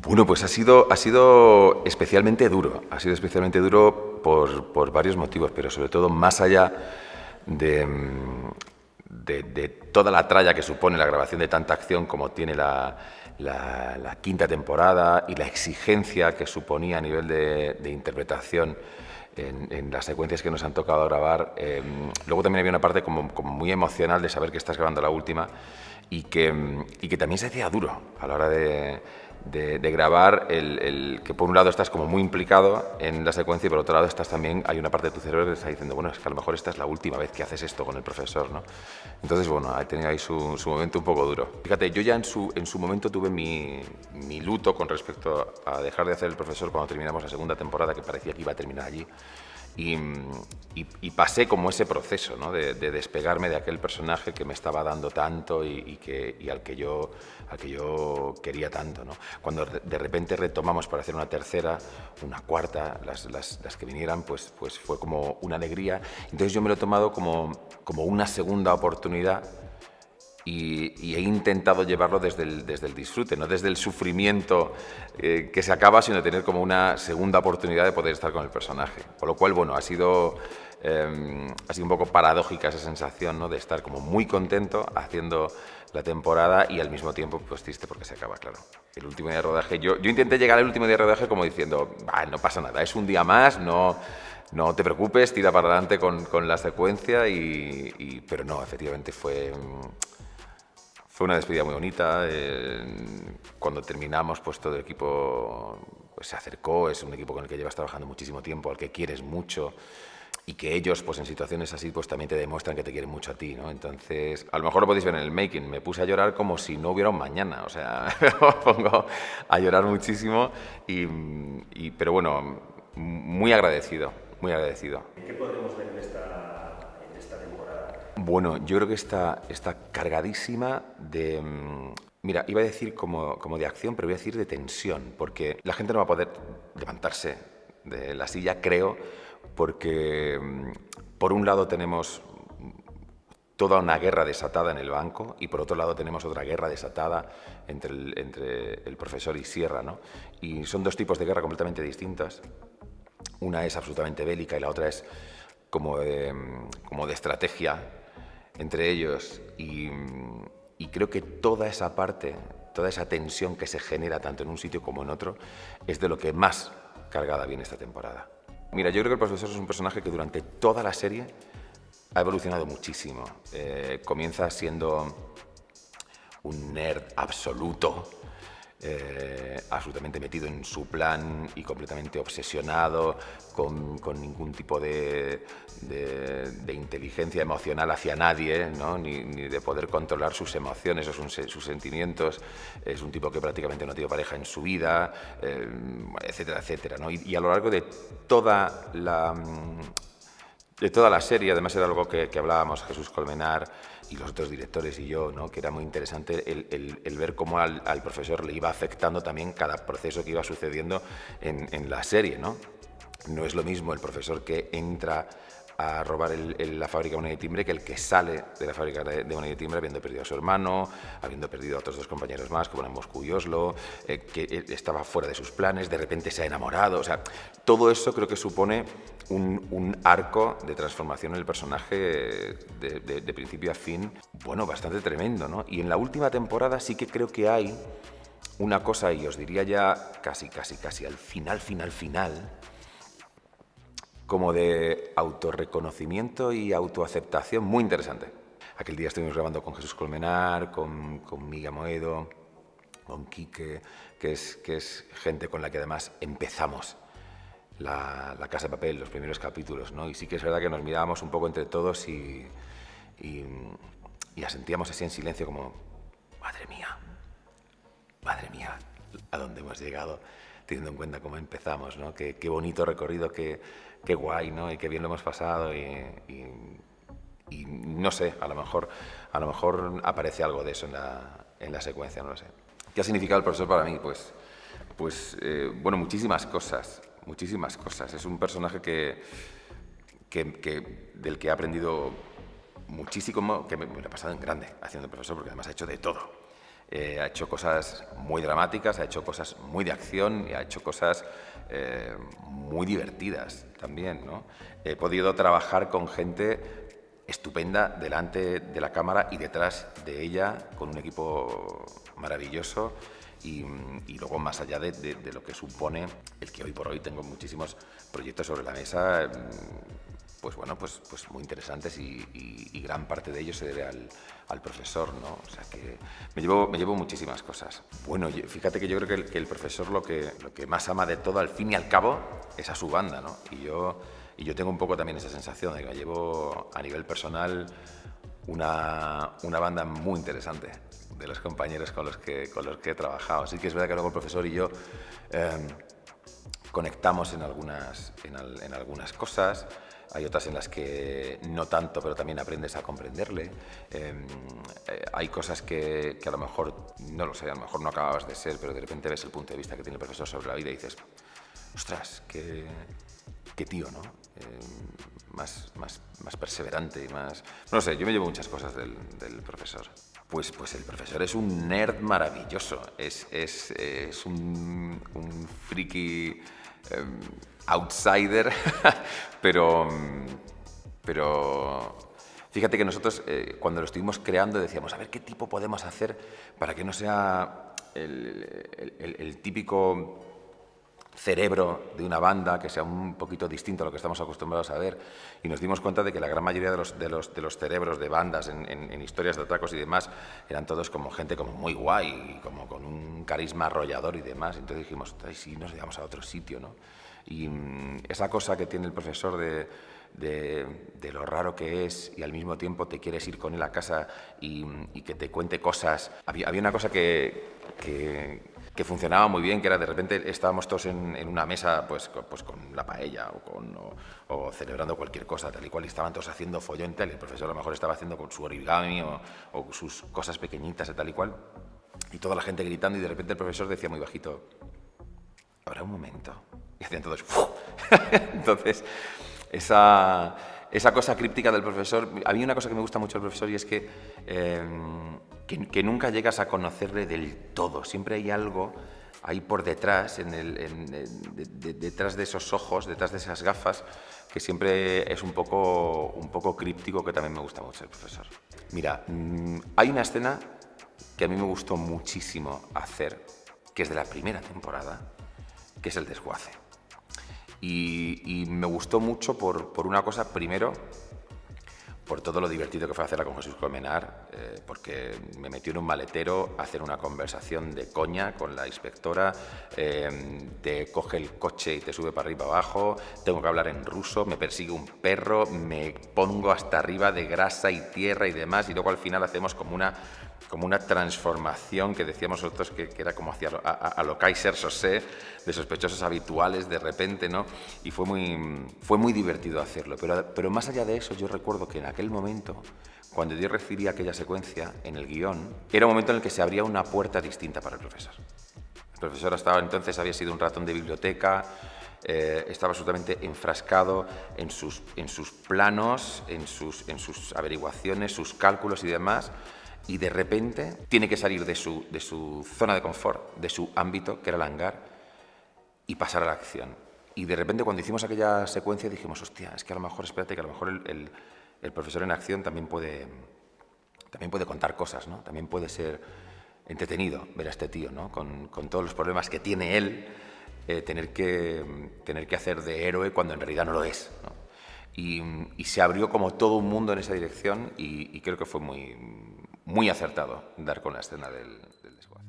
Bueno, pues ha sido especialmente duro. Ha sido especialmente duro por varios motivos, pero sobre todo más allá de, de toda la tralla que supone la grabación de tanta acción como tiene la quinta temporada y la exigencia que suponía a nivel de interpretación en las secuencias que nos han tocado grabar. Luego también había una parte como muy emocional de saber que estás grabando la última y que también se hacía duro a la hora de grabar, que por un lado estás como muy implicado en la secuencia y por otro lado estás también, hay una parte de tu cerebro que está diciendo, bueno, es que a lo mejor esta es la última vez que haces esto con el profesor, ¿no? Entonces, bueno, ahí tenía ahí su momento un poco duro. Fíjate, yo ya en su momento tuve mi luto con respecto a dejar de hacer el profesor cuando terminamos la segunda temporada, que parecía que iba a terminar allí. Y pasé como ese proceso, ¿no? de despegarme de aquel personaje que me estaba dando tanto y al que yo quería tanto, ¿no? Cuando de repente retomamos para hacer una tercera, una cuarta, las que vinieran, pues fue como una alegría. Entonces yo me lo he tomado como una segunda oportunidad y he intentado llevarlo desde el disfrute, no desde el sufrimiento que se acaba, sino tener como una segunda oportunidad de poder estar con el personaje. Con lo cual, bueno, ha sido un poco paradójica esa sensación, ¿no? De estar como muy contento haciendo la temporada y al mismo tiempo pues triste porque se acaba, claro. El último día de rodaje, yo intenté llegar al último día de rodaje como diciendo, no pasa nada, es un día más, no te preocupes, tira para adelante con la secuencia, pero no, efectivamente fue una despedida muy bonita. Cuando terminamos, pues todo el equipo pues, se acercó. Es un equipo con el que llevas trabajando muchísimo tiempo, al que quieres mucho y que ellos, pues en situaciones así, pues también te demuestran que te quieren mucho a ti, ¿no? Entonces, a lo mejor lo podéis ver en el making. Me puse a llorar como si no hubiera un mañana. O sea, me pongo a llorar muchísimo. Pero bueno, muy agradecido, muy agradecido. ¿Qué podremos ver en esta temporada? Bueno, yo creo que está cargadísima de... Mira, iba a decir como de acción, pero voy a decir de tensión, porque la gente no va a poder levantarse de la silla, creo, porque por un lado tenemos toda una guerra desatada en el banco y por otro lado tenemos otra guerra desatada entre el profesor y Sierra, ¿no? Y son dos tipos de guerra completamente distintas. Una es absolutamente bélica y la otra es como de estrategia entre ellos y creo que toda esa parte, toda esa tensión que se genera tanto en un sitio como en otro es de lo que más cargada viene esta temporada. Mira, yo creo que el profesor es un personaje que durante toda la serie ha evolucionado muchísimo. Comienza siendo un nerd absoluto, absolutamente metido en su plan y completamente obsesionado, con ningún tipo de inteligencia emocional hacia nadie, ¿no? ni de poder controlar sus emociones o sus sentimientos. Es un tipo que prácticamente no tiene pareja en su vida, etcétera, etcétera, ¿no? Y a lo largo de toda la serie, además era algo que hablábamos Jesús Colmenar y los otros directores y yo, ¿no? Que era muy interesante el ver cómo al profesor le iba afectando también cada proceso que iba sucediendo en la serie, ¿no? No es lo mismo el profesor que entra a robar la fábrica de moneda de timbre que el que sale de la fábrica de moneda de timbre habiendo perdido a su hermano, habiendo perdido a otros dos compañeros más, como eran Moscú y Oslo, que estaba fuera de sus planes, de repente se ha enamorado. O sea, todo eso creo que supone un arco de transformación en el personaje de principio a fin, bueno, bastante tremendo, ¿no? Y en la última temporada sí que creo que hay una cosa, y os diría ya casi al final, como de autorreconocimiento y autoaceptación muy interesante. Aquel día estuvimos grabando con Jesús Colmenar, con Miguel Moedo, con Quique, que es gente con la que además empezamos la Casa de Papel, los primeros capítulos, ¿no? Y sí que es verdad que nos mirábamos un poco entre todos y la sentíamos así en silencio como, madre mía, a dónde hemos llegado, teniendo en cuenta cómo empezamos, ¿no? Qué bonito recorrido, qué guay, ¿no? Y qué bien lo hemos pasado y no sé, a lo mejor aparece algo de eso en la secuencia, no lo sé. ¿Qué ha significado el profesor para mí? Bueno, muchísimas cosas. Es un personaje del que he aprendido muchísimo, que me lo he pasado en grande haciendo el profesor, porque además ha hecho de todo. Ha hecho cosas muy dramáticas, ha hecho cosas muy de acción y ha hecho cosas muy divertidas también, ¿no? He podido trabajar con gente estupenda delante de la cámara y detrás de ella, con un equipo maravilloso y luego más allá de lo que supone el que hoy por hoy tengo muchísimos proyectos sobre la mesa, pues bueno, pues muy interesantes y gran parte de ellos se debe al profesor, ¿no? O sea que me llevo muchísimas cosas. Bueno, fíjate que yo creo que el profesor lo que más ama de todo, al fin y al cabo, es a su banda, ¿no? Y yo tengo un poco también esa sensación de que me llevo a nivel personal una banda muy interesante de los compañeros con los que he trabajado. Sí que es verdad que luego el profesor y yo conectamos en algunas cosas. Hay otras en las que no tanto, pero también aprendes a comprenderle. Hay cosas que a lo mejor, no lo sé, a lo mejor no acababas de ser, pero de repente ves el punto de vista que tiene el profesor sobre la vida y dices, ostras, qué tío, ¿no? Más perseverante y más... No sé, yo me llevo muchas cosas del profesor. Pues el profesor es un nerd maravilloso, es un friki outsider, pero fíjate que nosotros cuando lo estuvimos creando decíamos, a ver qué tipo podemos hacer para que no sea el típico cerebro de una banda, que sea un poquito distinto a lo que estamos acostumbrados a ver, y nos dimos cuenta de que la gran mayoría de los cerebros de bandas en historias de atracos y demás eran todos como gente como muy guay, y como con un carisma arrollador y demás. Entonces dijimos, si nos llevamos a otro sitio, ¿no? Y esa cosa que tiene el profesor de lo raro que es y al mismo tiempo te quieres ir con él a casa y que te cuente cosas. Había una cosa que funcionaba muy bien, que era de repente estábamos todos en una mesa pues con la paella o celebrando cualquier cosa tal y cual, y estaban todos haciendo follón tal, y el profesor a lo mejor estaba haciendo con su origami o sus cosas pequeñitas y tal y cual, y toda la gente gritando, y de repente el profesor decía muy bajito, habrá un momento, y hacían todos entonces esa cosa críptica del profesor. A mí una cosa que me gusta mucho del profesor y es que nunca llegas a conocerle del todo. Siempre hay algo ahí por detrás, detrás de esos ojos, detrás de esas gafas, que siempre es un poco críptico, que también me gusta mucho el profesor. Mira, hay una escena que a mí me gustó muchísimo hacer, que es de la primera temporada, que es el desguace. Y me gustó mucho por una cosa, primero, por todo lo divertido que fue hacerla con Jesús Colmenar, porque me metió en un maletero a hacer una conversación de coña con la inspectora, te coge el coche y te sube para arriba abajo, tengo que hablar en ruso, me persigue un perro, me pongo hasta arriba de grasa y tierra y demás, y luego al final hacemos como una transformación que decíamos nosotros que era como hacia a lo Kaiser Sosé, de sospechosos habituales de repente, ¿no? Y fue muy divertido hacerlo. Pero más allá de eso, yo recuerdo que en aquel momento, cuando yo recibí aquella secuencia en el guión, era un momento en el que se abría una puerta distinta para el profesor. El profesor hasta entonces había sido un ratón de biblioteca, estaba absolutamente enfrascado en sus planos, en sus averiguaciones, sus cálculos y demás, y de repente tiene que salir de su zona de confort, de su ámbito, que era el hangar, y pasar a la acción. Y de repente cuando hicimos aquella secuencia dijimos, hostia, es que a lo mejor, espérate, que a lo mejor el profesor en acción también puede contar cosas, ¿no? También puede ser entretenido ver a este tío, ¿no? Con todos los problemas que tiene él, tener que hacer de héroe cuando en realidad no lo es, ¿no? Y se abrió como todo un mundo en esa dirección, y creo que fue muy acertado dar con la escena del desguace.